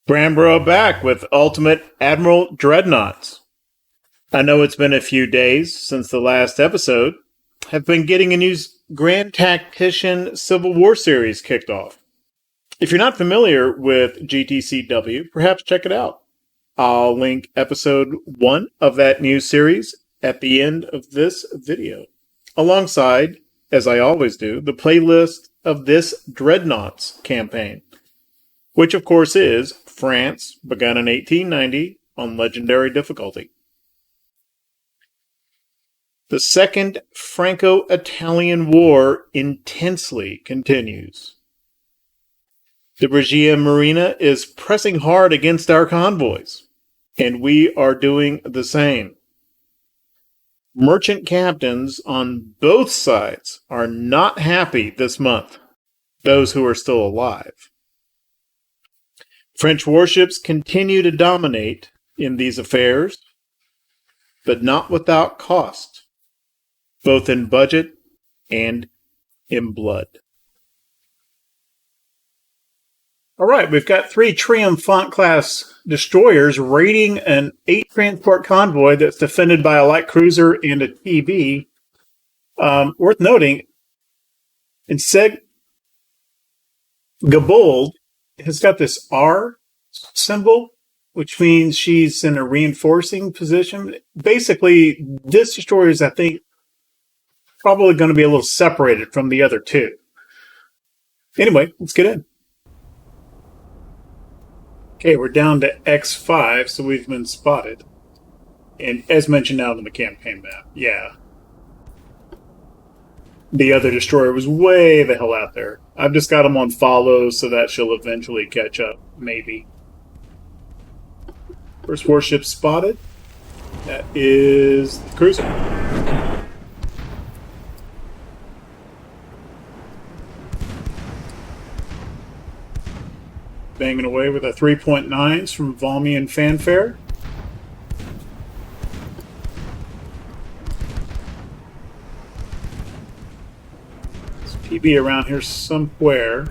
Bramborough back with Ultimate Admiral Dreadnoughts. I know it's been a few days since the last episode. Have been getting a new Grand Tactician Civil War series kicked off. If you're not familiar with GTCW, perhaps check it out. I'll link episode 1 of that new series at the end of this video, alongside, as I always do, the playlist of this Dreadnoughts campaign, which of course is France, begun in 1890 on legendary difficulty. The Second Franco-Italian War intensely continues. The Regia Marina is pressing hard against our convoys, and we are doing the same. Merchant captains on both sides are not happy this month, those who are still alive. French warships continue to dominate in these affairs, but not without cost, both in budget and in blood. All right, we've got 3 Triomphant-class destroyers raiding an 8-transport convoy that's defended by a light cruiser and a TV. Worth noting, instead, Gabold has got this R symbol, which means she's in a reinforcing position. Basically, this destroyer is, I think, probably going to be a little separated from the other 2. Anyway, let's get in. Okay, we're down to X5, so we've been spotted. And as mentioned out on the campaign map, yeah. The other destroyer was way the hell out there. I've just got him on follow so that she'll eventually catch up, maybe. First warship spotted. That is the cruiser. Banging away with a 3.9s from Valmy and Fanfare. There's PB around here somewhere.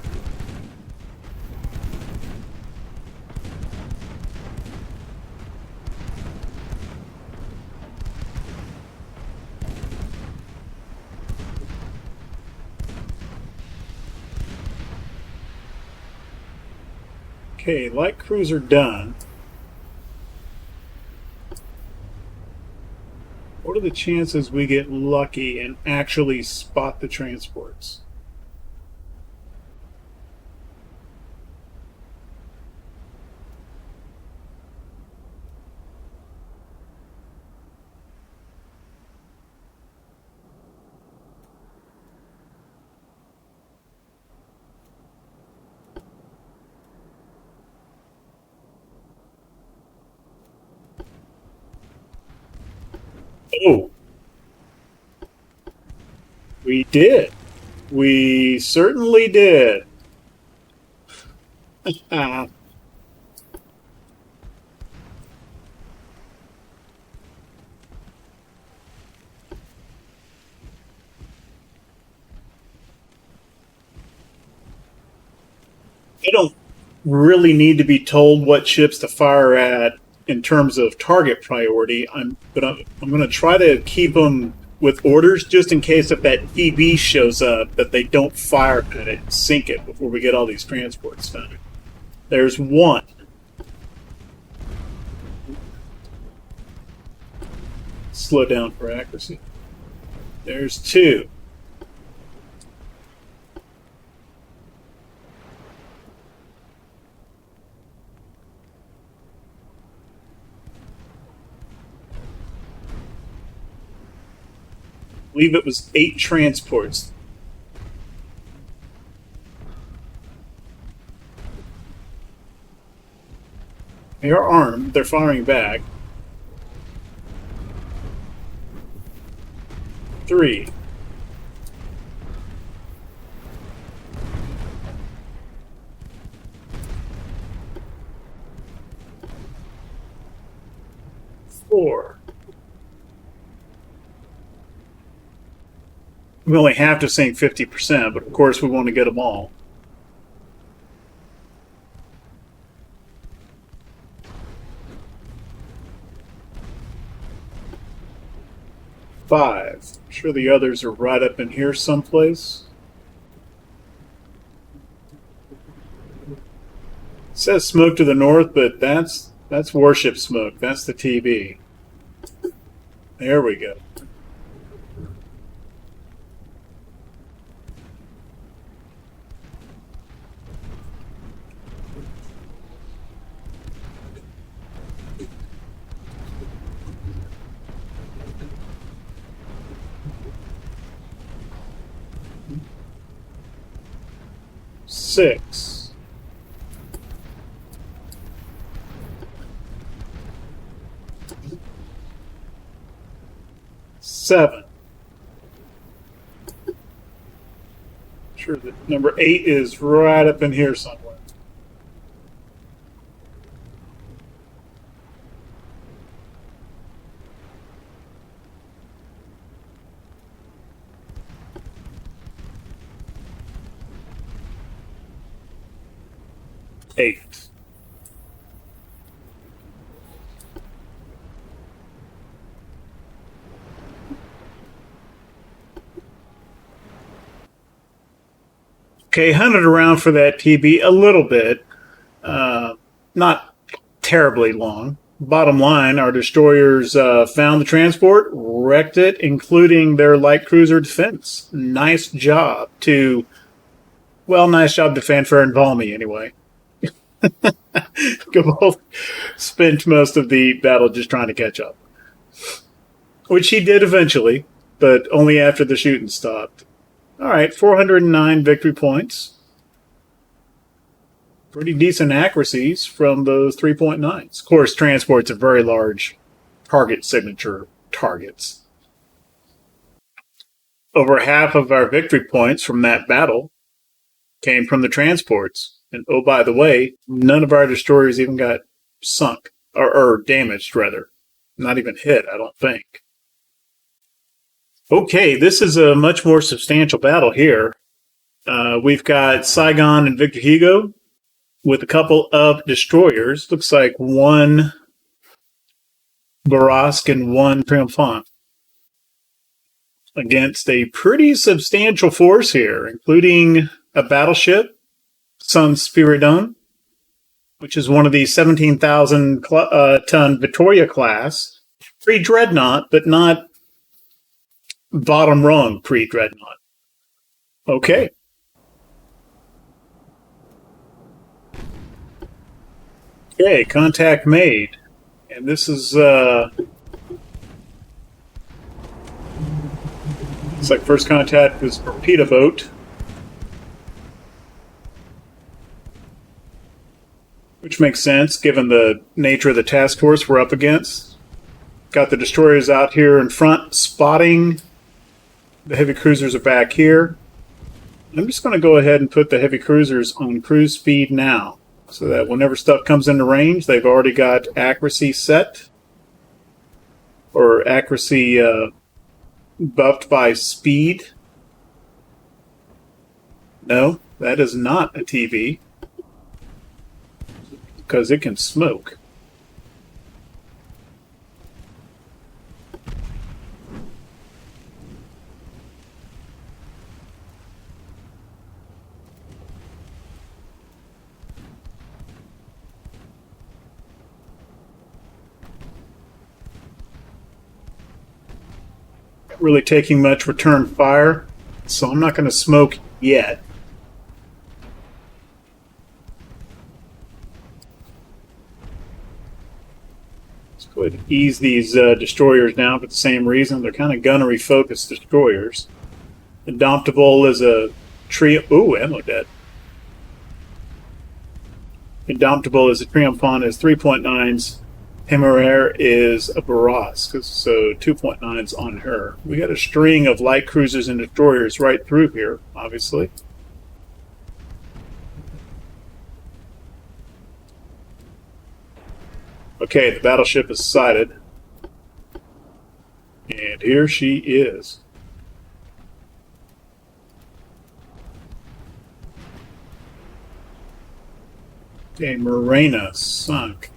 Okay, light cruiser done. What are the chances we get lucky and actually spot the transports? Oh, we did. We certainly did. I don't really need to be told what ships to fire at in terms of target priority. I'm going to try to keep them with orders just in case if that TB shows up that they don't fire at it and sink it before we get all these transports done. There's one. Slow down for accuracy. There's 2. I believe it was 8 transports. They are armed. They're firing back. 3. Four. We only have to sink 50%, but of course we want to get them all. 5. I'm sure the others are right up in here someplace. It says smoke to the north, but that's warship smoke. That's the TB. There we go. Six. Seven. Sure that number 8 is right up in here somewhere. Eight. Okay, hunted around for that TB a little bit. Not terribly long. Bottom line, our destroyers found the transport, wrecked it, including their light cruiser defense. Nice job to Fanfare and Valmy, anyway. Both spent most of the battle just trying to catch up. Which he did eventually, but only after the shooting stopped. Alright, 409 victory points. Pretty decent accuracies from those 3.9s. Of course, transports are very large target signature targets. Over half of our victory points from that battle came from the transports. And oh, by the way, none of our destroyers even got sunk, or damaged, rather. Not even hit, I don't think. Okay, this is a much more substantial battle here. We've got Saigon and Victor Hugo with a couple of destroyers. Looks like one Barrasque and one Triomphant against a pretty substantial force here, including a battleship, Sun Spiridon, which is one of the 17,000 ton Victoria class. Pre-Dreadnought, but not bottom rung pre-Dreadnought. Okay. Okay, contact made. And this is, it's like first contact was torpedo boat. Which makes sense, given the nature of the task force we're up against. Got the destroyers out here in front, spotting. The heavy cruisers are back here. I'm just going to go ahead and put the heavy cruisers on cruise speed now, so that whenever stuff comes into range, they've already got accuracy set. Or accuracy buffed by speed. No, that is not a TV. Because it can smoke. Not really taking much return fire, so I'm not going to smoke yet. Go ahead and ease these destroyers down for the same reason. They're kind of gunnery-focused destroyers. Indomitable is a trio... Ooh, ammo dead. Indomitable is a Triomphant, is 3.9s. Temeraire is a Barrasque, so 2.9s on her. We got a string of light cruisers and destroyers right through here, obviously. Okay, the battleship is sighted. And here she is. Okay, Morena sunk.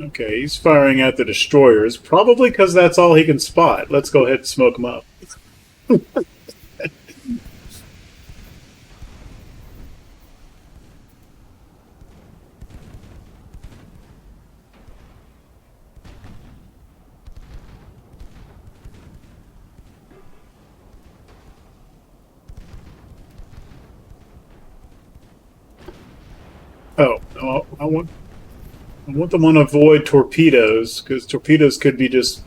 Okay, he's firing at the destroyers, probably because that's all he can spot. Let's go ahead and smoke him up. Oh, no, I want them to avoid torpedoes, because torpedoes could be just...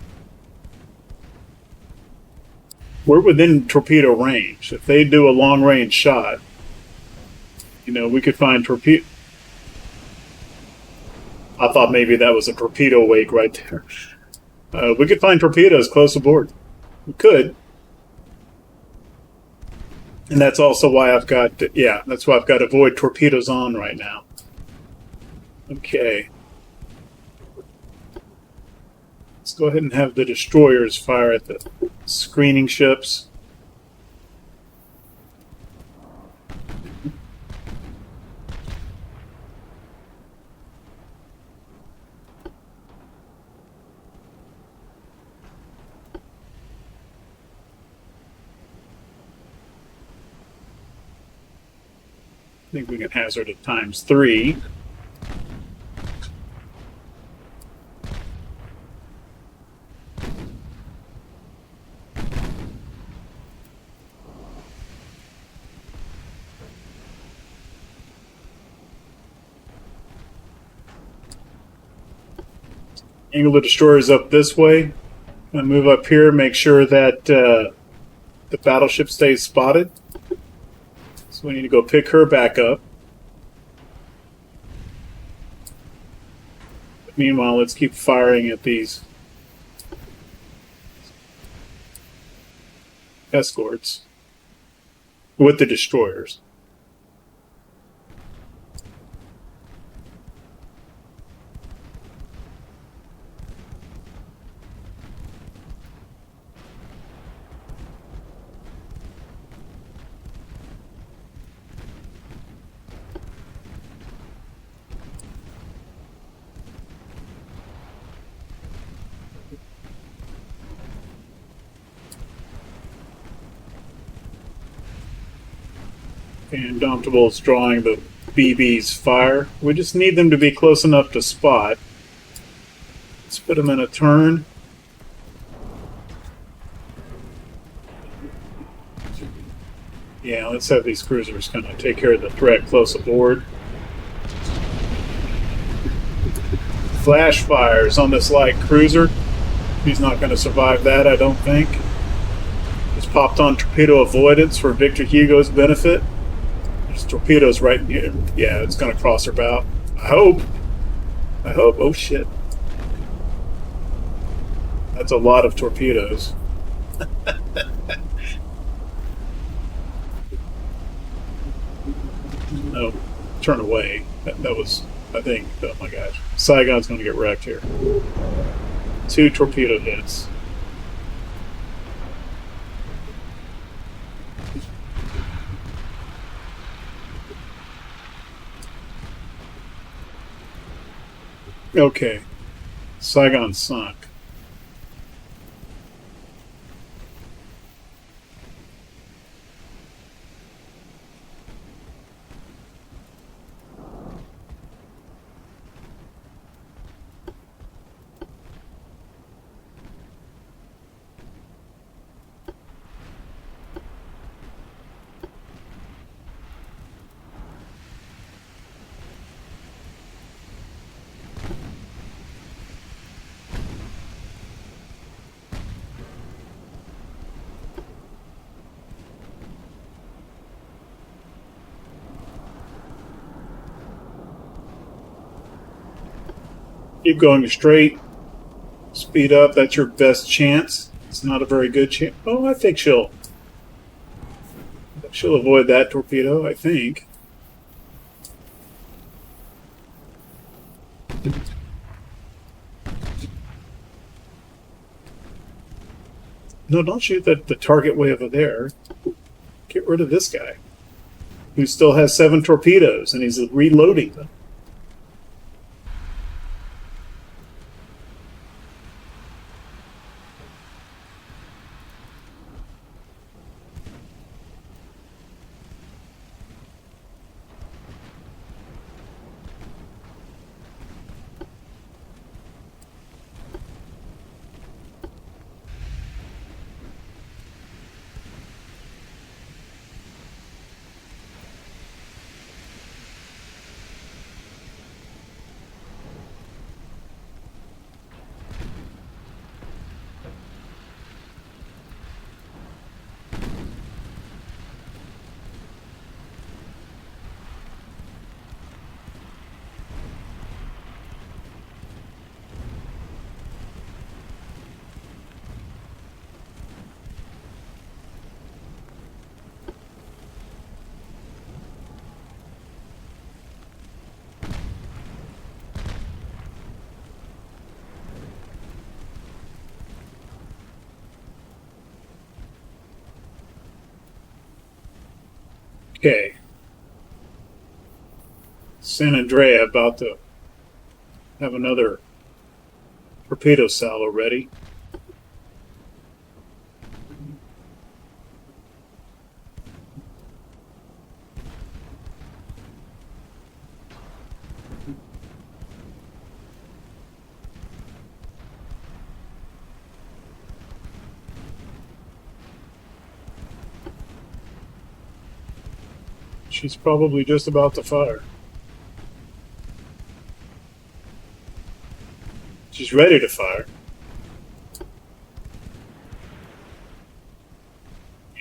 We're within torpedo range. If they do a long-range shot, you know, we could find torpedo... I thought maybe that was a torpedo wake right there. We could find torpedoes close aboard. We could. And that's also why I've got... Yeah, that's why I've got avoid torpedoes on right now. Okay. Let's go ahead and have the destroyers fire at the screening ships. I think we can hazard it ×3. Angle the destroyers up this way. I'm going to move up here, make sure that the battleship stays spotted. So we need to go pick her back up. But meanwhile, let's keep firing at these escorts with the destroyers. And Indomitable is drawing the BB's fire. We just need them to be close enough to spot. Let's put them in a turn. Yeah, let's have these cruisers kind of take care of the threat close aboard. Flash fires on this light cruiser. He's not going to survive that, I don't think. Just popped on torpedo avoidance for Victor Hugo's benefit. There's torpedoes right in here. Yeah, it's going to cross her bow. I hope. Oh, shit. That's a lot of torpedoes. No, turn away. That was, I think, oh my gosh. Saigon's going to get wrecked here. 2 torpedo hits. Okay. Saigon sunk. Keep going straight. Speed up. That's your best chance. It's not a very good chance. Oh, I think she'll avoid that torpedo, I think. No, don't shoot the target way over there. Get rid of this guy, who still has 7 torpedoes, and he's reloading them. Okay. San Andrea about to have another torpedo salvo ready. She's probably just about to fire. She's ready to fire.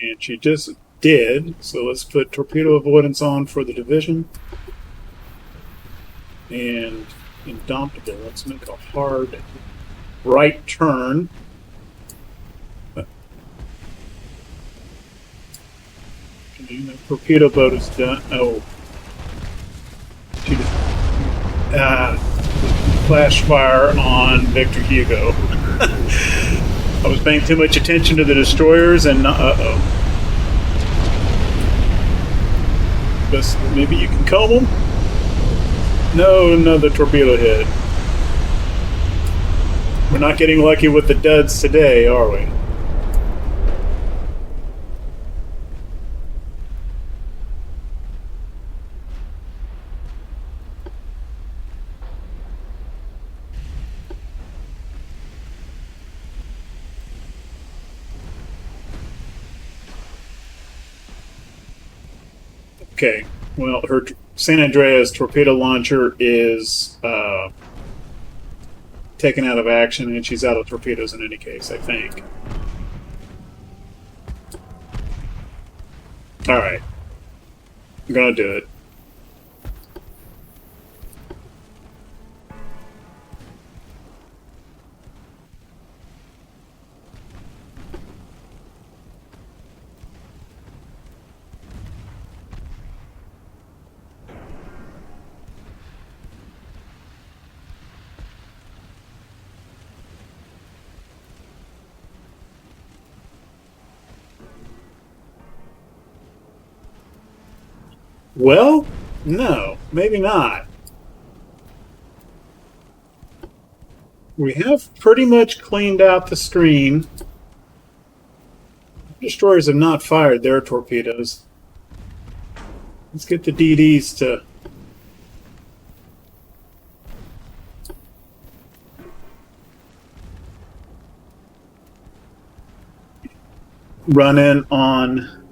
And she just did. So let's put torpedo avoidance on for the division. And Indomitable. Let's make a hard right turn. The torpedo boat is done. Oh. She just, flash fire on Victor Hugo. I was paying too much attention to the destroyers and uh-oh. Guess maybe you can comb them? No, another torpedo hit. We're not getting lucky with the duds today, are we? Okay, well, her San Andreas torpedo launcher is taken out of action, and she's out of torpedoes in any case, I think. Alright. I'm gonna do it. Well, no, maybe not. We have pretty much cleaned out the screen. Destroyers have not fired their torpedoes. Let's get the DDs to run in on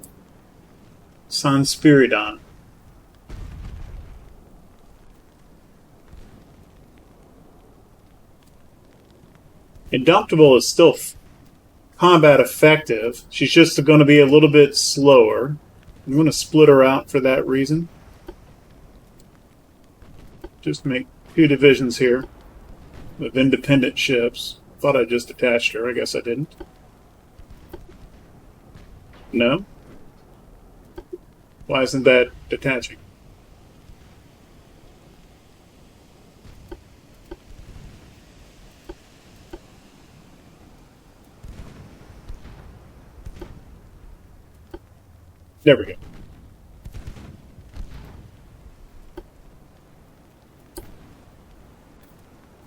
San Spiridon. Indomitable is still combat effective. She's just going to be a little bit slower. I'm going to split her out for that reason. Just make 2 divisions here of independent ships. Thought I just attached her. I guess I didn't. No? Why isn't that detaching? There we go.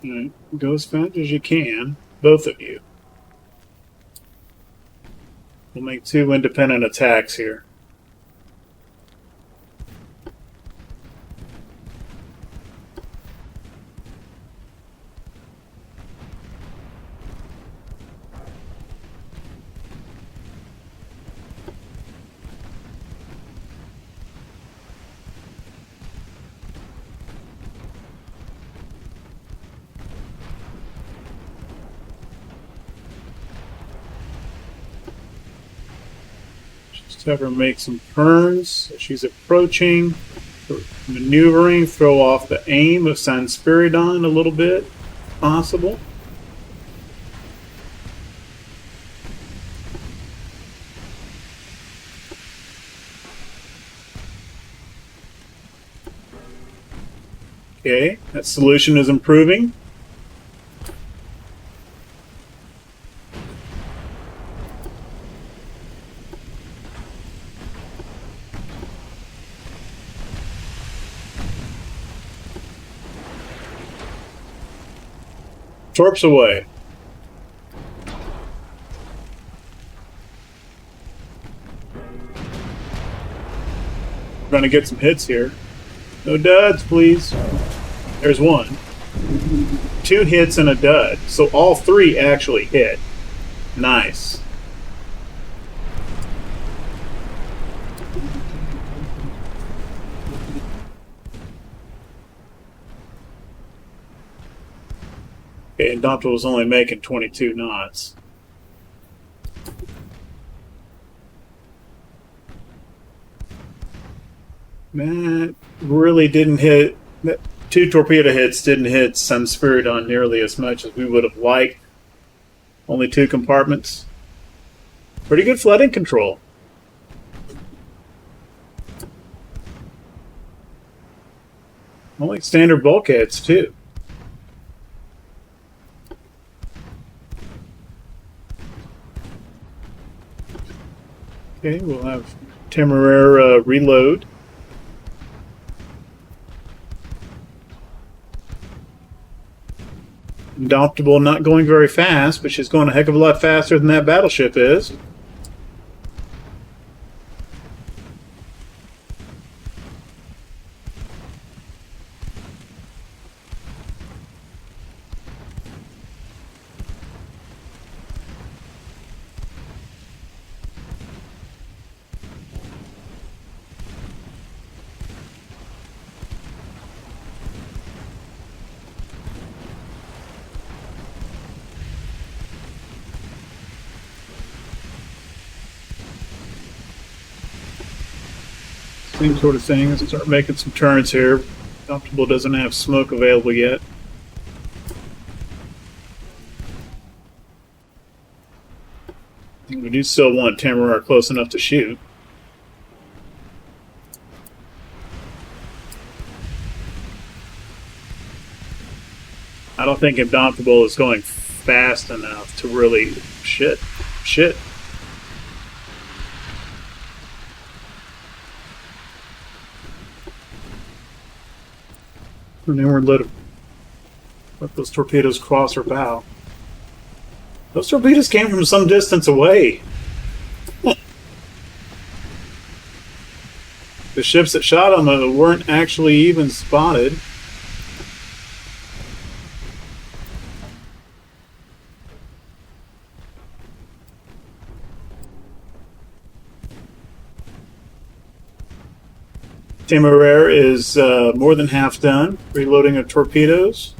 All right. Go as fast as you can, both of you. We'll make 2 independent attacks here. Have her make some turns as she's approaching, maneuvering, throw off the aim of San Spiridon a little bit, possible. Okay, that solution is improving. Torps away. We're gonna get some hits here. No duds, please. There's one. 2 hits and a dud. So all 3 actually hit. Nice. Okay, Indomitable was only making 22 knots. That really didn't hit. 2 torpedo hits didn't hit Sun Spiridon nearly as much as we would have liked. Only 2 compartments. Pretty good flooding control. Only standard bulkheads, too. Okay, we'll have Temeraire reload. Indomitable not going very fast, but she's going a heck of a lot faster than that battleship is. Same sort of thing. Let's start making some turns here. Indomitable doesn't have smoke available yet. We do still want Temeraire close enough to shoot. I don't think Indomitable is going fast enough to really... Shit. And then we're let those torpedoes cross our bow. Those torpedoes came from some distance away. The ships that shot them weren't actually even spotted. Temeraire is more than half done, reloading her torpedoes.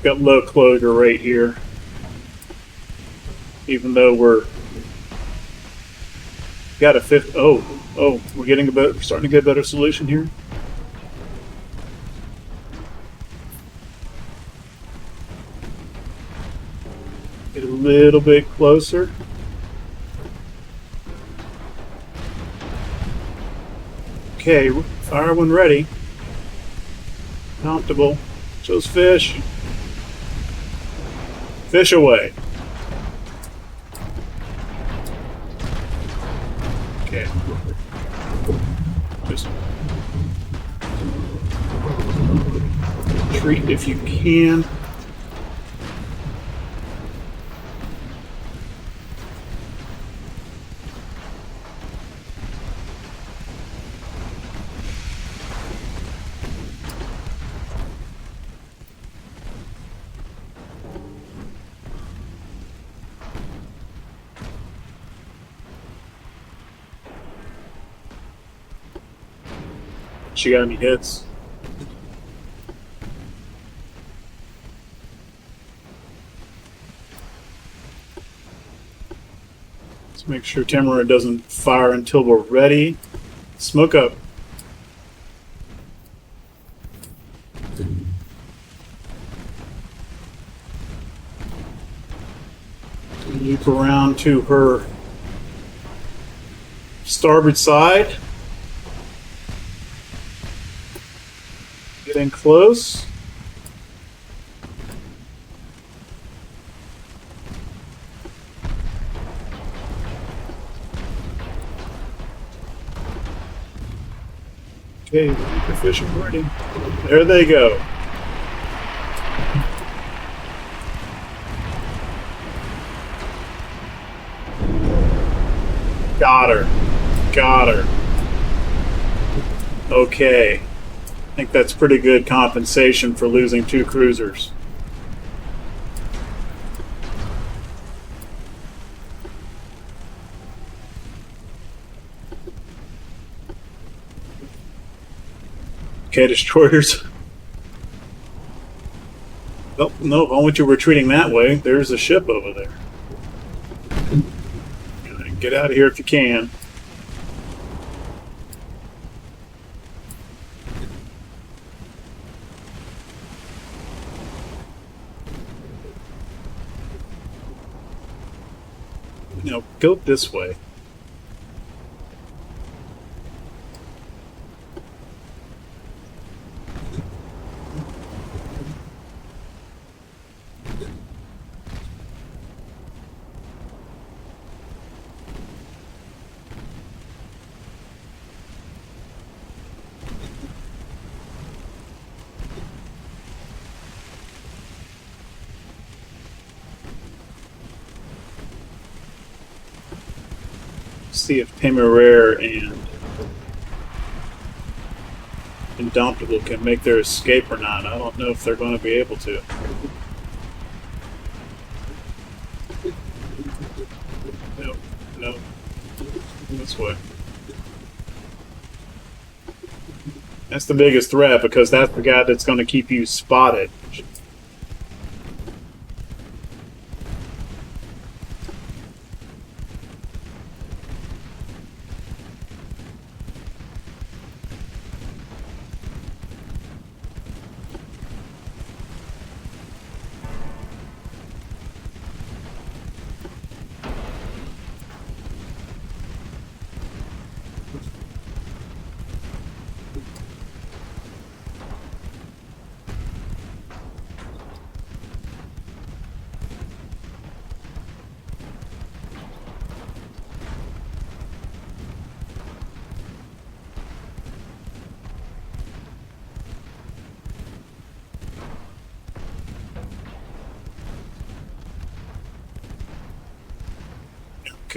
Got low closure rate here. Even though we're got a fifth. Oh, we're getting we're starting to get a better solution here. Get a little bit closer. Okay, fire when ready. Comfortable. Shows fish. Fish away. Okay. Just retreat if you can. She got any hits? Let's make sure Temeraire doesn't fire until we're ready. Smoke up. Loop around to her starboard side. Getting close. Okay, the fish are ready. There they go. Got her. Got her. Okay. I think that's pretty good compensation for losing 2 cruisers. Okay, destroyers. Oh, no, I want you retreating that way. There's a ship over there. Get out of here if you can. Now, go this way. See if Temeraire and Indomitable can make their escape or not. I don't know if they're going to be able to. No, no. This way. That's the biggest threat because that's the guy that's going to keep you spotted.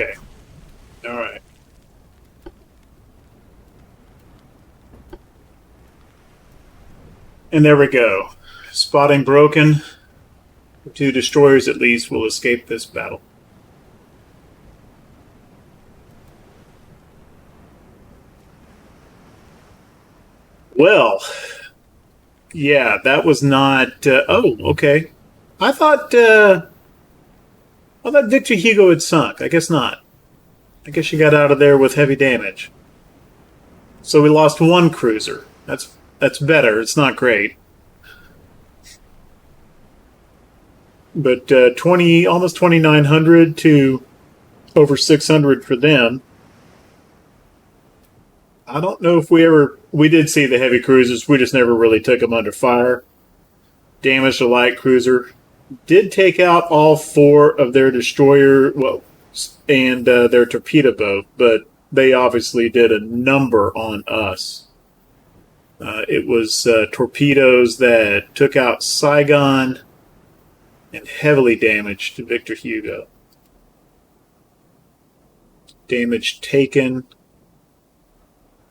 Okay. All right. And there we go. Spotting broken. 2 destroyers at least will escape this battle. Well, yeah, that was not... oh, okay. I thought Victor Hugo had sunk. I guess not. I guess she got out of there with heavy damage. So we lost 1 cruiser. That's better. It's not great. But almost 2,900 to over 600 for them. I don't know if we did see the heavy cruisers. We just never really took them under fire. Damaged a light cruiser. Did take out all 4 of their destroyer, and their torpedo boat, but they obviously did a number on us. It was torpedoes that took out Saigon and heavily damaged Victor Hugo. Damage taken.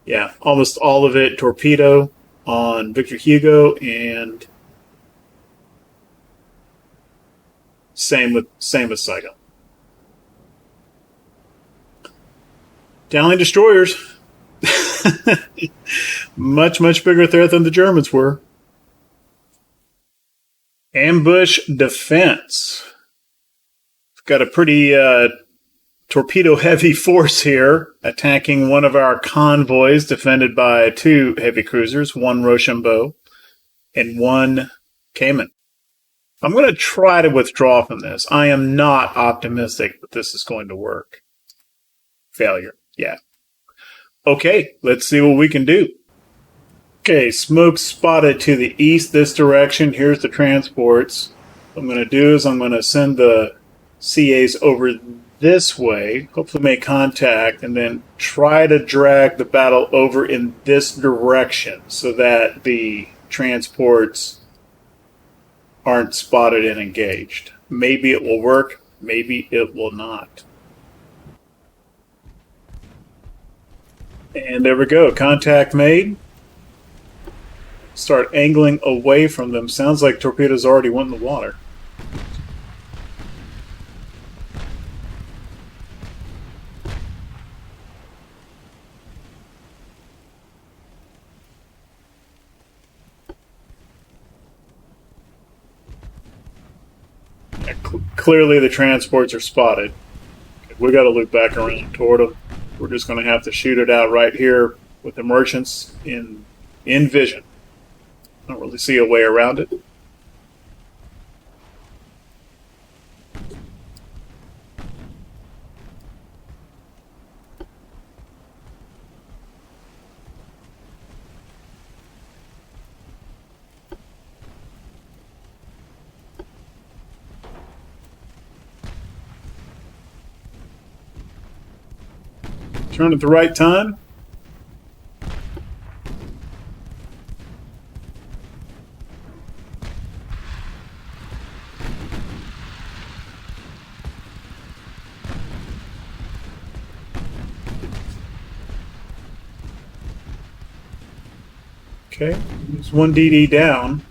Yeah, almost all of it torpedo on Victor Hugo, and same with Saigon. Dowling destroyers. Much bigger threat than the Germans were. Ambush defense. We've got a pretty torpedo-heavy force here, attacking one of our convoys, defended by 2 heavy cruisers, 1 Rochambeau and 1 Cayman. I'm going to try to withdraw from this. I am not optimistic that this is going to work. Failure. Yeah. Okay, let's see what we can do. Okay, smoke spotted to the east this direction. Here's the transports. What I'm going to do is I'm going to send the CAs over this way, hopefully make contact, and then try to drag the battle over in this direction so that the transports aren't spotted and engaged. Maybe it will work, maybe it will not. And there we go, contact made. Start angling away from them. Sounds like torpedoes already went in the water. Yeah, clearly the transports are spotted. We got to loop back around toward them. We're just going to have to shoot it out right here with the merchants in vision. I don't really see a way around it. Turn at the right time. Okay, there's one DD down.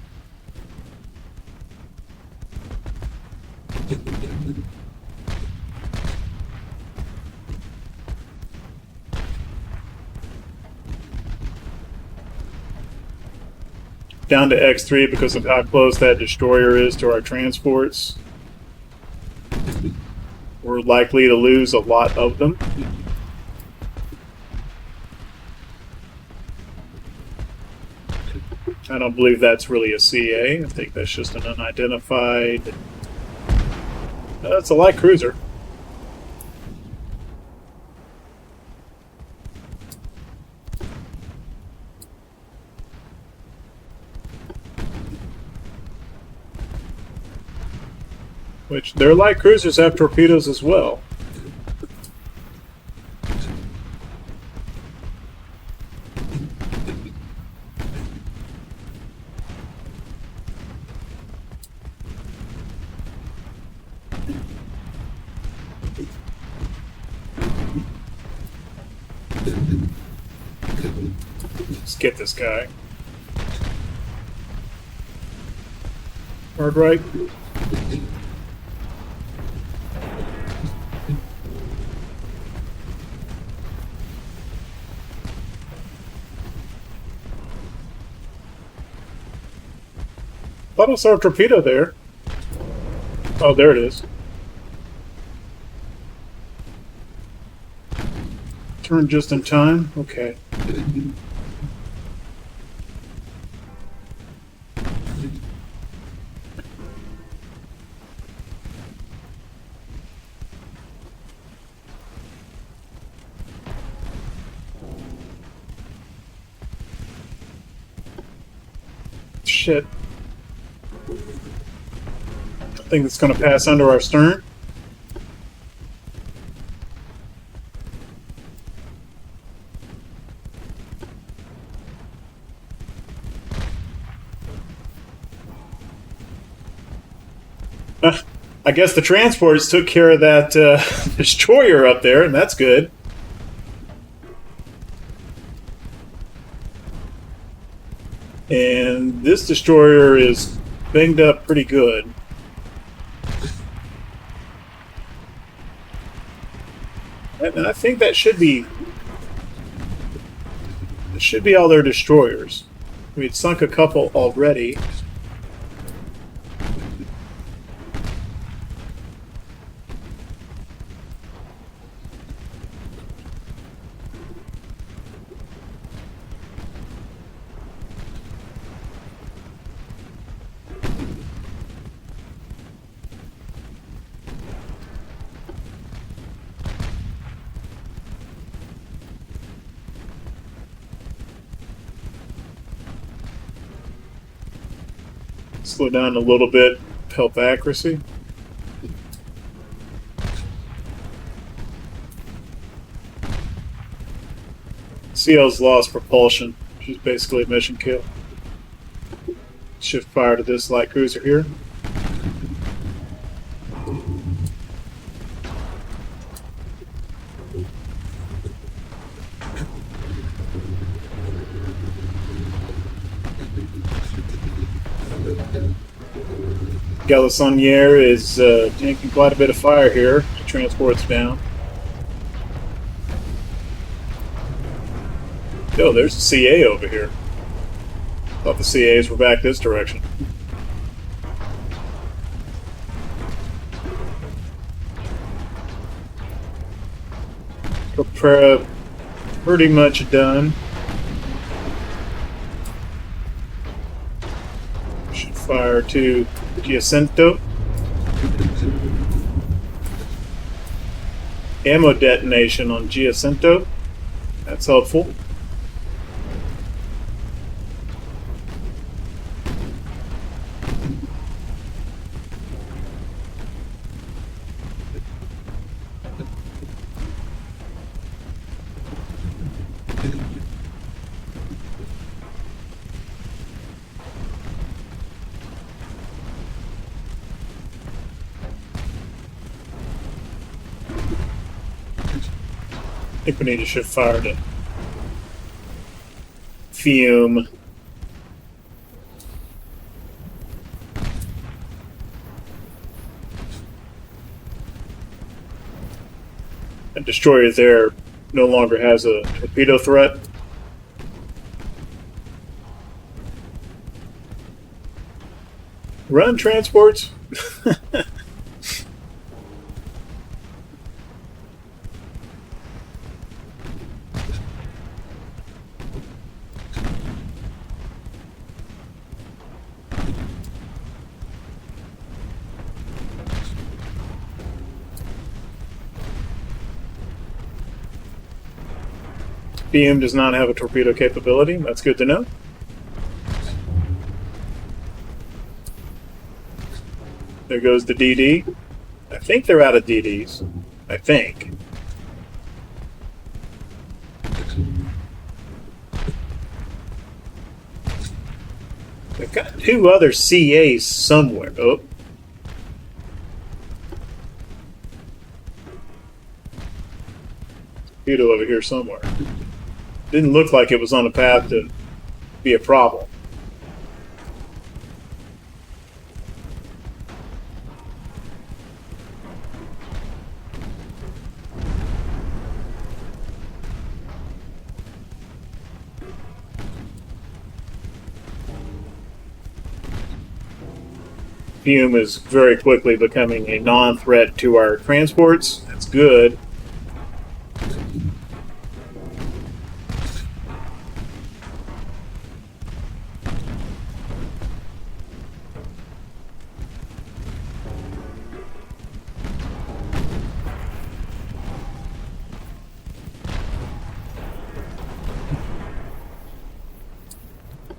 Down to X3 because of how close that destroyer is to our transports. We're likely to lose a lot of them. I don't believe that's really a CA. I think that's just an unidentified... That's a light cruiser. Which, their light cruisers have torpedoes as well. Let's get this guy. Hard right. Thought I saw a torpedo there. Oh, there it is. Turn just in time. Okay. Shit. I think it's going to pass under our stern. I guess the transports took care of that destroyer up there, and that's good. And this destroyer is banged up pretty good. And I think that should be all their destroyers. We'd sunk a couple already. Slow down a little bit, help accuracy. CL's lost propulsion, which is basically a mission kill. Shift fire to this light cruiser here. Gauloise is taking quite a bit of fire here. The transport's down. Oh, there's a CA over here. Thought the CAs were back this direction. Pretty much done. Should fire to Giacinto. Ammo detonation on Giacinto. That's helpful. I think we need to shift fire to Fume. A destroyer there no longer has a torpedo threat. Run transports. BM does not have a torpedo capability. That's good to know. There goes the DD. I think they're out of DDs. I think. They've got two other CAs somewhere. Oh. Torpedo over here somewhere. Didn't look like it was on a path to be a problem. Fume is very quickly becoming a non-threat to our transports. That's good.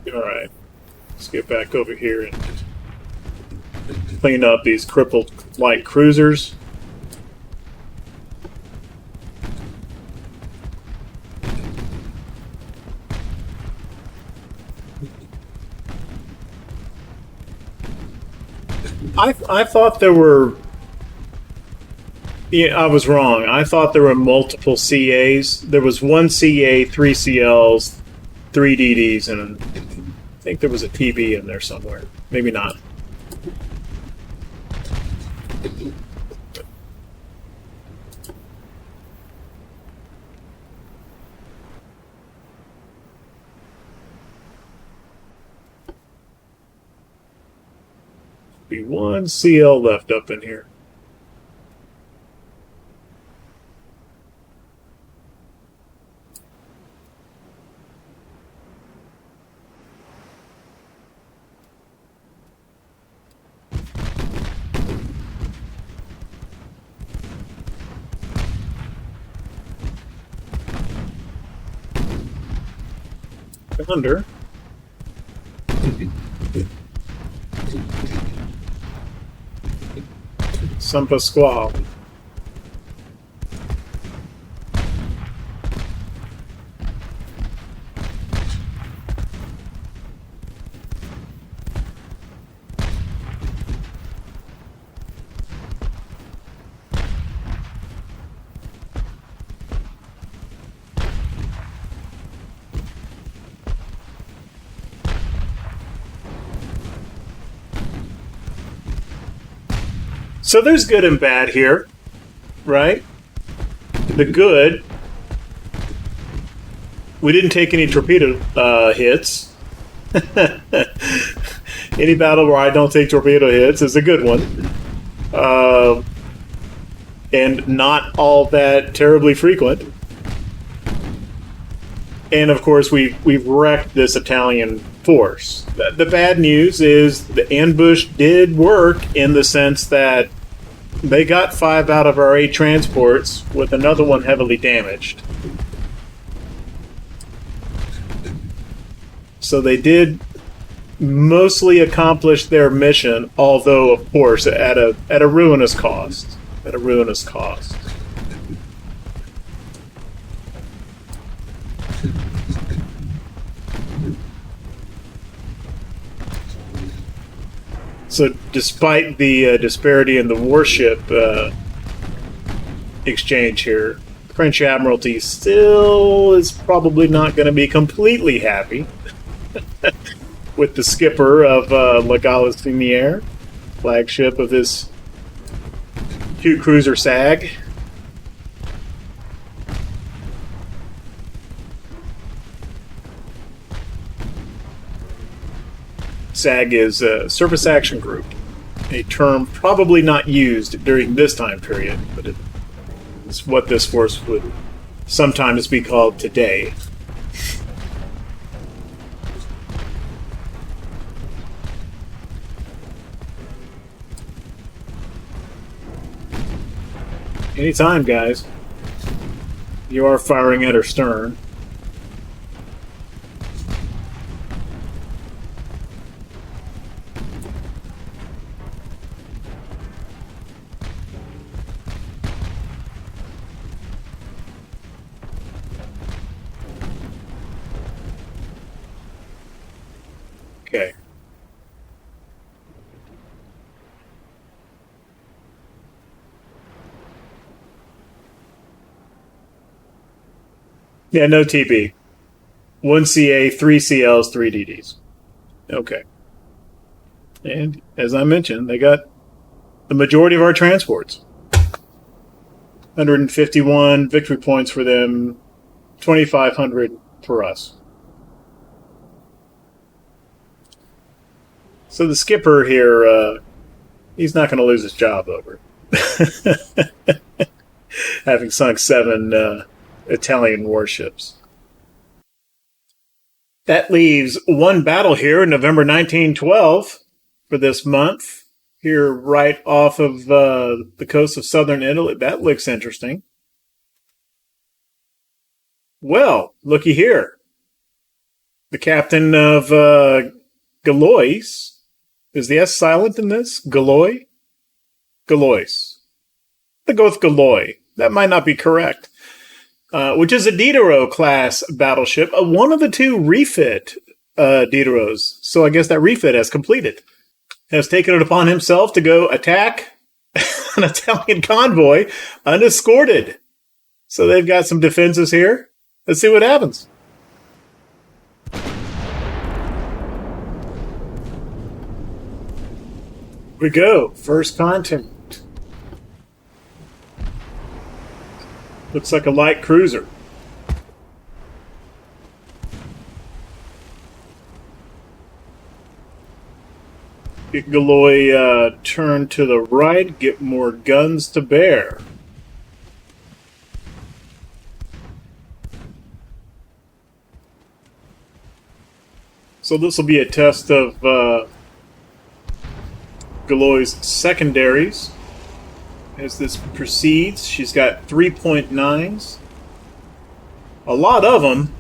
Alright, let's get back over here and clean up these crippled light cruisers. I thought there were... Yeah, I was wrong. I thought there were multiple CAs. There was one CA, 3 CLs, 3 DDs, and I think there was a TB in there somewhere. Maybe not. Be one CL left up in here. Under. Some Pasquale. So there's good and bad here, right? The good, we didn't take any torpedo hits. Any battle where I don't take torpedo hits is a good one. And not all that terribly frequent. And of course, we've wrecked this Italian force. The bad news is the ambush did work in the sense that they got 5 out of our 8 transports, with another one heavily damaged. So they did mostly accomplish their mission, although, of course, at a ruinous cost. At a ruinous cost. So, despite the disparity in the warship exchange here, the French Admiralty still is probably not going to be completely happy with the skipper of La Gauloise, flagship of this 2-cruiser SAG. SAG is Surface Action Group, a term probably not used during this time period, but it's what this force would sometimes be called today. Anytime, guys. You are firing at her stern. Okay. Yeah, no TP. 1 CA, 3 CLs, 3 DDs. Okay. And as I mentioned, they got the majority of our transports. 151 victory points for them, 2,500 for us. So the skipper here, he's not going to lose his job over it. Having sunk 7 Italian warships. That leaves one battle here in November 1912 for this month. Here right off of the coast of southern Italy. That looks interesting. Well, looky here. The captain of Gauloise. Is the S silent in this? Gauloise? Gauloise. I'll go with Gauloise. That might not be correct. Which is a Diderot class battleship. One of the 2 refit Diderots. So I guess that refit has completed. Has taken it upon himself to go attack an Italian convoy unescorted. So they've got some defenses here. Let's see what happens. We go. First contact. Looks like a light cruiser. Get Gauloise turn to the right, get more guns to bear. So this will be a test of Gauloise's secondaries. As this proceeds, she's got 3.9s. A lot of them.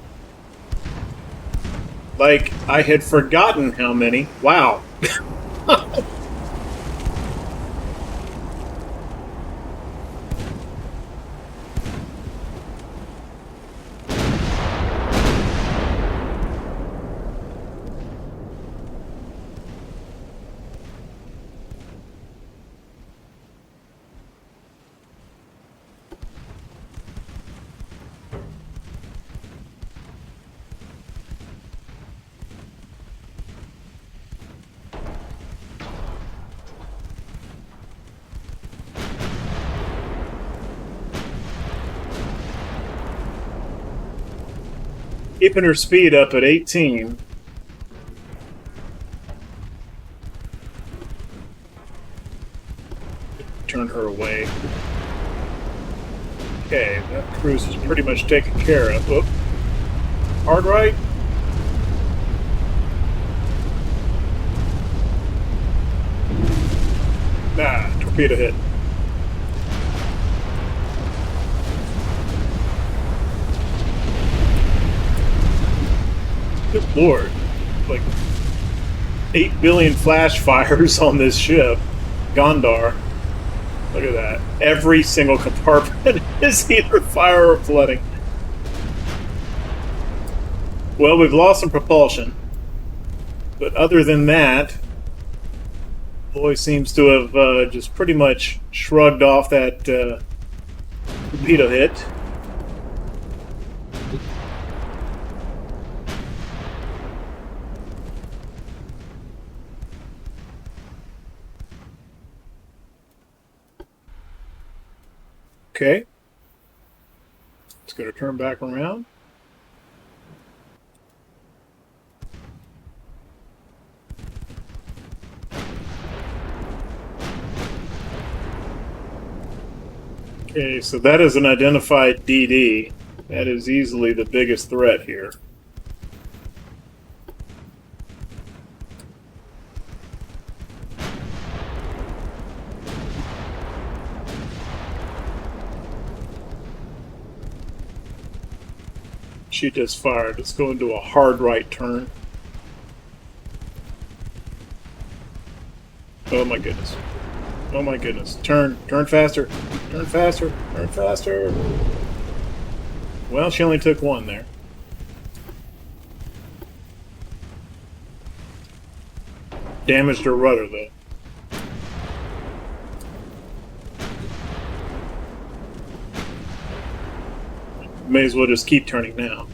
Like, I had forgotten how many. Wow. Keeping her speed up at 18. Turn her away. Okay, that cruise is pretty much taken care of. Whoop. Hard right. Nah, torpedo hit. Good lord. Like 8 billion flash fires on this ship. Gondar. Look at that. Every single compartment is either fire or flooding. Well, we've lost some propulsion. But other than that, boy seems to have just pretty much shrugged off that torpedo hit. Okay. It's going to turn back around. Okay, so that is an identified DD. That is easily the biggest threat here. She just fired. It's going to a hard right turn. Oh my goodness. Oh my goodness. Turn faster. Turn faster. Turn faster. Well, she only took one there. Damaged her rudder, though. May as well just keep turning now.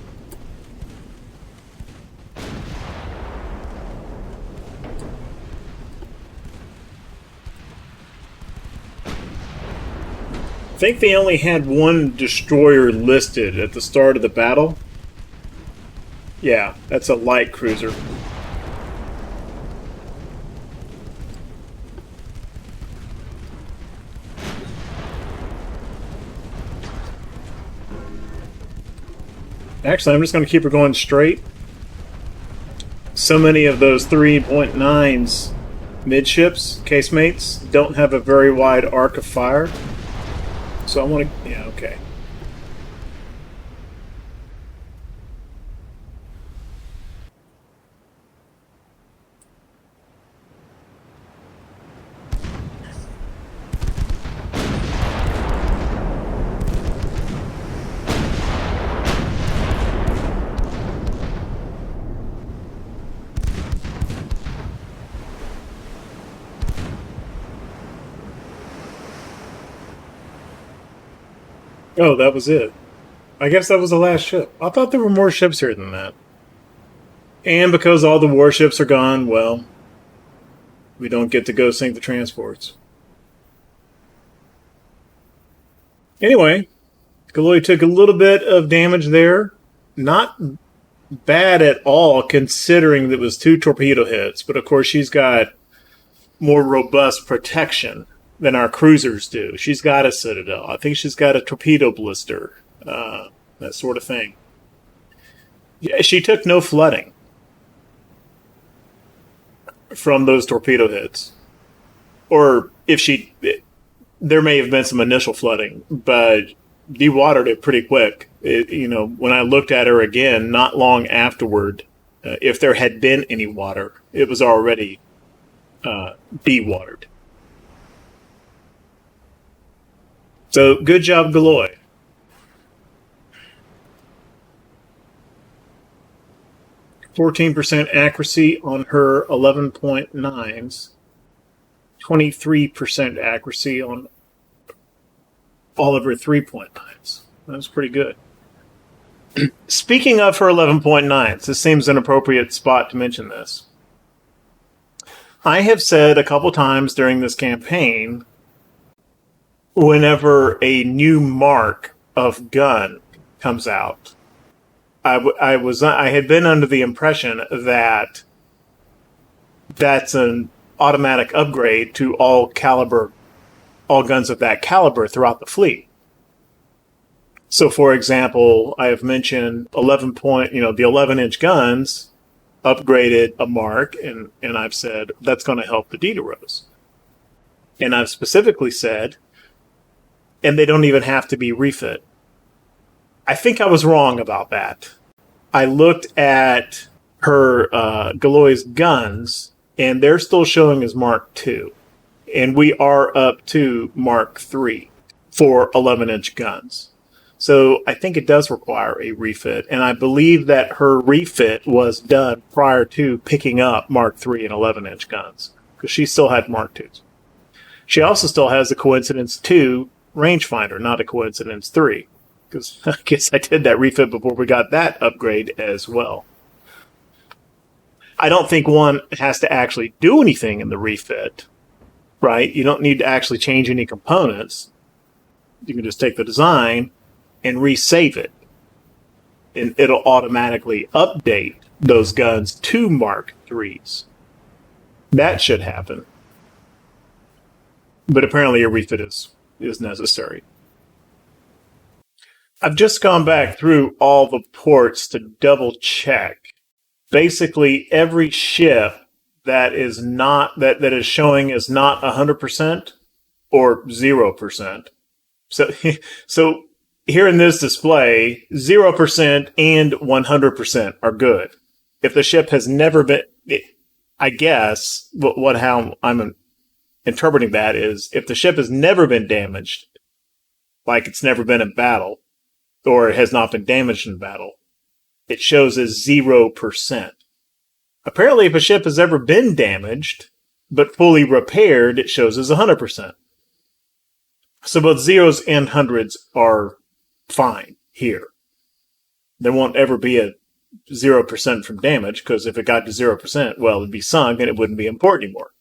I think they only had one destroyer listed at the start of the battle. Yeah, that's a light cruiser. Actually, I'm just going to keep her going straight. So many of those 3.9s midships, casemates, don't have a very wide arc of fire. So I want to... Yeah, okay. Oh, that was it. I guess that was the last ship. I thought there were more ships here than that. And because all the warships are gone, well, we don't get to go sink the transports. Anyway, Gauloise took a little bit of damage there. Not bad at all, considering that it was 2 torpedo hits. But of course, she's got more robust protection than our cruisers do. She's got a citadel. I think she's got a torpedo blister. That sort of thing. Yeah, she took no flooding from those torpedo hits. Or if she... There may have been some initial flooding, but dewatered it pretty quick. When I looked at her again, not long afterward, if there had been any water, it was already dewatered. So, good job, Gauloise. %14% accuracy on her 11.9s. 23% accuracy on all of her 3.9s. That's pretty good. Speaking of her 11.9s, this seems an appropriate spot to mention this. I have said a couple times during this campaign, whenever a new mark of gun comes out, I had been under the impression that that's an automatic upgrade to all guns of that caliber throughout the fleet. So, for example, I have mentioned the 11-inch guns upgraded a mark, and I've said that's going to help the Gauloise. And I've specifically said, and they don't even have to be refit. I think I was wrong about that. I looked at her Gauloise guns, and they're still showing as Mark II. And we are up to Mark III for 11-inch guns. So I think it does require a refit. And I believe that her refit was done prior to picking up Mark III and 11-inch guns, because she still had Mark IIs. She also still has a Coincidence 2 rangefinder, not a Coincidence 3. Because I guess I did that refit before we got that upgrade as well. I don't think one has to actually do anything in the refit, right? You don't need to actually change any components. You can just take the design and resave it. And it'll automatically update those guns to Mark IIIs. That should happen. But apparently a refit is necessary. I've just gone back through all the ports to double check. Basically, every ship that is showing as not 100% or 0%. So here in this display, 0% and 100% are good. If the ship has never been, I guess how I'm interpreting that is, if the ship has never been damaged, like it's never been in battle, or it has not been damaged in battle, it shows as 0%. Apparently, if a ship has ever been damaged, but fully repaired, it shows as 100%. So both zeros and hundreds are fine here. There won't ever be a 0% from damage, because if it got to 0%, well, it'd be sunk and it wouldn't be important anymore.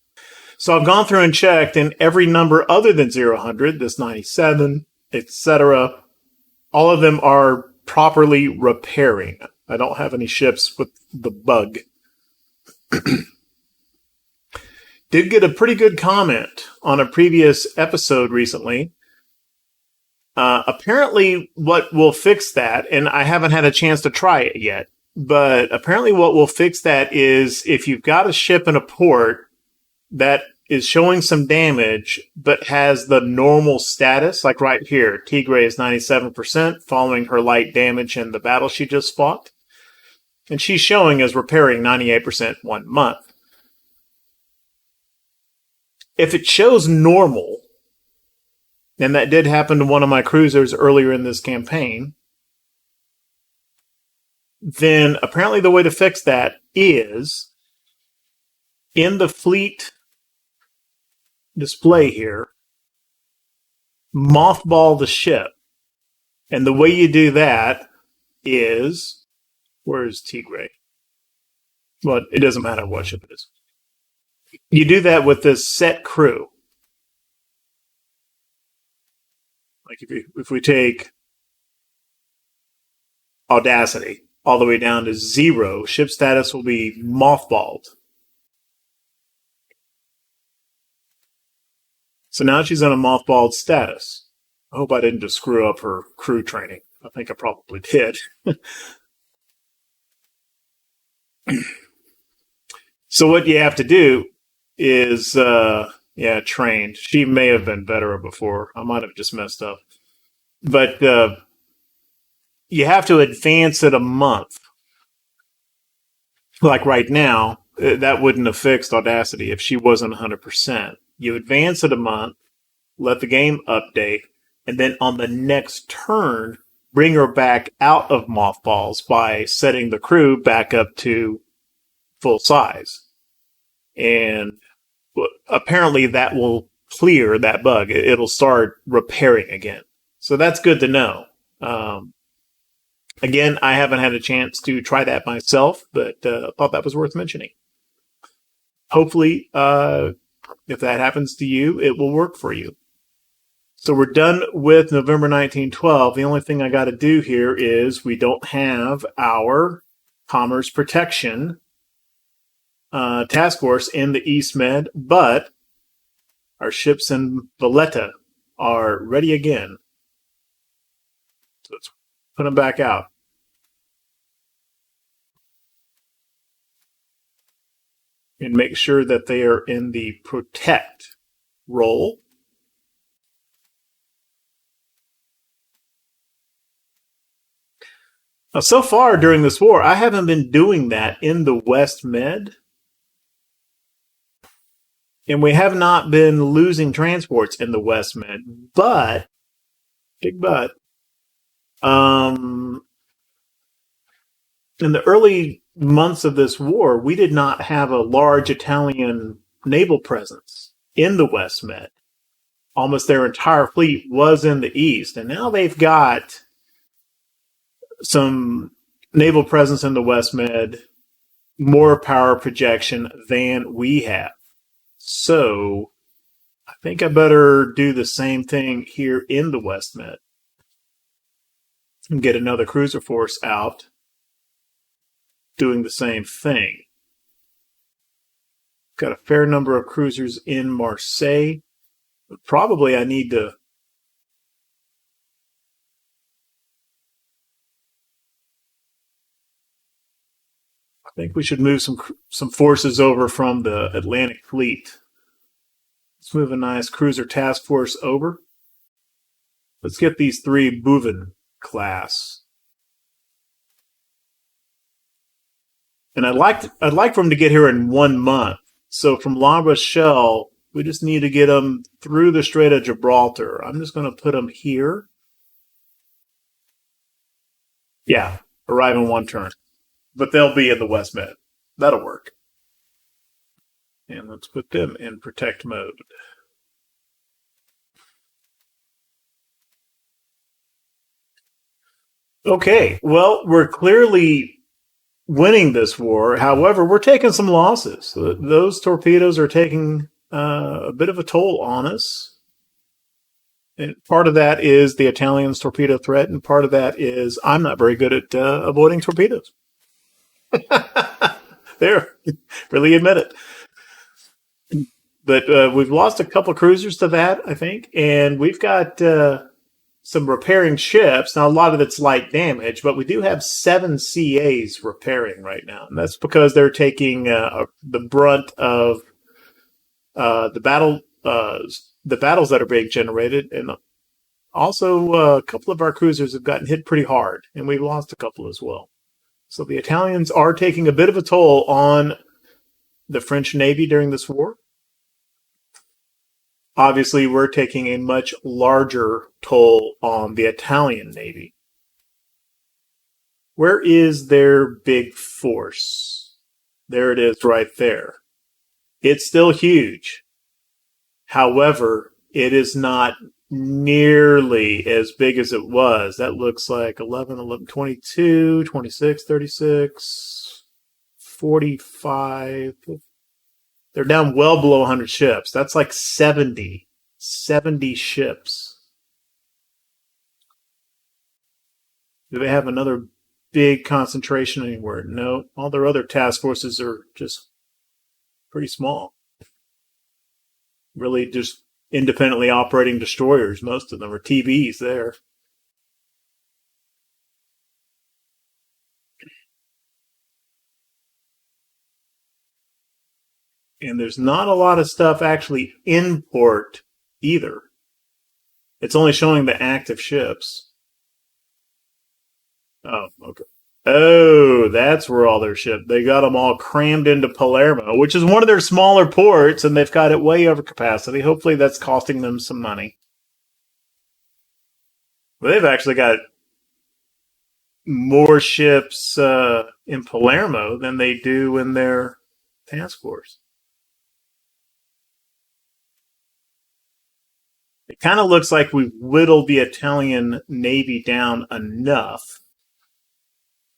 So I've gone through and checked, and every number other than 0-100, this 97, etc., all of them are properly repairing. I don't have any ships with the bug. Did get a pretty good comment on a previous episode recently. Apparently what will fix that, and I haven't had a chance to try it yet, but apparently what will fix that is if you've got a ship in a port that is showing some damage, but has the normal status, like right here, Tigray is 97% following her light damage in the battle she just fought. And she's showing as repairing 98% 1 month. If it shows normal, and that did happen to one of my cruisers earlier in this campaign, then apparently the way to fix that is in the fleet display here, mothball the ship. And the way you do that is, where's Tigray? Well, it doesn't matter what ship it is. You do that with this set crew. Like if we take Audacity all the way down to 0, ship status will be mothballed. So now she's on a mothballed status. I hope I didn't just screw up her crew training. I think I probably did. So what you have to do is, trained. She may have been better before. I might have just messed up. But you have to advance it a month. Like right now, that wouldn't have fixed Audacity if she wasn't 100%. You advance it a month, let the game update, and then on the next turn, bring her back out of mothballs by setting the crew back up to full size. And apparently that will clear that bug. It'll start repairing again. So that's good to know. Again, I haven't had a chance to try that myself, but thought that was worth mentioning. Hopefully, if that happens to you, it will work for you. So we're done with November 1912. The only thing I got to do here is we don't have our Commerce Protection task force in the East Med, but our ships in Valletta are ready again. So let's put them back out. And make sure that they are in the Protect role. Now, so far during this war, I haven't been doing that in the West Med. And we have not been losing transports in the West Med. But, big but, in the early months of this war, we did not have a large Italian naval presence in the West Med. Almost their entire fleet was in the East. And now they've got some naval presence in the West Med, more power projection than we have. So I think I better do the same thing here in the West Med and get another cruiser force out doing the same thing. Got a fair number of cruisers in Marseille. But probably I need to I think we should move some forces over from the Atlantic Fleet. Let's move a nice cruiser task force over. Let's get these 3 Bouven class. And I'd like for them to get here in 1 month. So from La Rochelle, we just need to get them through the Strait of Gibraltar. I'm just going to put them here. Yeah, arrive in 1 turn. But they'll be in the West Med. That'll work. And let's put them in Protect mode. Okay, well, we're clearly winning this war. However, we're taking some losses. Those torpedoes are taking a bit of a toll on us. And part of that is the Italians' torpedo threat, and part of that is I'm not very good at avoiding torpedoes. There, really admit it. But we've lost a couple cruisers to that, I think, and we've got some repairing ships. Now, a lot of it's light damage, but we do have 7 CAs repairing right now, and that's because they're taking the brunt of the battles that are being generated, and also a couple of our cruisers have gotten hit pretty hard, and we've lost a couple as well. So the Italians are taking a bit of a toll on the French Navy during this war. Obviously, we're taking a much larger toll on the Italian Navy. Where is their big force? There it is right there. It's still huge. However, it is not nearly as big as it was. That looks like 11, 11, 22, 26, 36, 45. They're down well below 100 ships. That's like 70 ships. Do they have another big concentration anywhere? No. All their other task forces are just pretty small. Really just independently operating destroyers. Most of them are TBs there. And there's not a lot of stuff actually in port either. It's only showing the active ships. Oh, okay. Oh, that's where all their ships. They got them all crammed into Palermo, which is one of their smaller ports, and they've got it way over capacity. Hopefully that's costing them some money. Well, they've actually got more ships in Palermo than they do in their task force. It kind of looks like we've whittled the Italian Navy down enough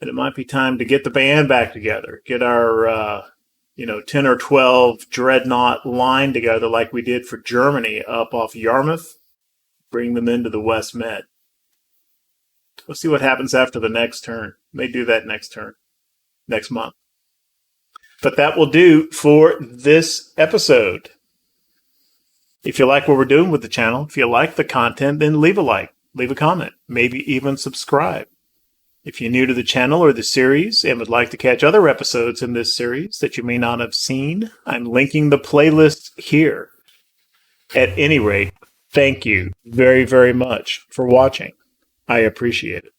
that it might be time to get the band back together, get our 10 or 12 Dreadnought line together like we did for Germany up off Yarmouth. bring them into the West Med. We'll see what happens after the next turn. May do that next month. But that will do for this episode. If you like what we're doing with the channel, if you like the content, then leave a like, leave a comment, maybe even subscribe. If you're new to the channel or the series and would like to catch other episodes in this series that you may not have seen, I'm linking the playlist here. At any rate, thank you very, very much for watching. I appreciate it.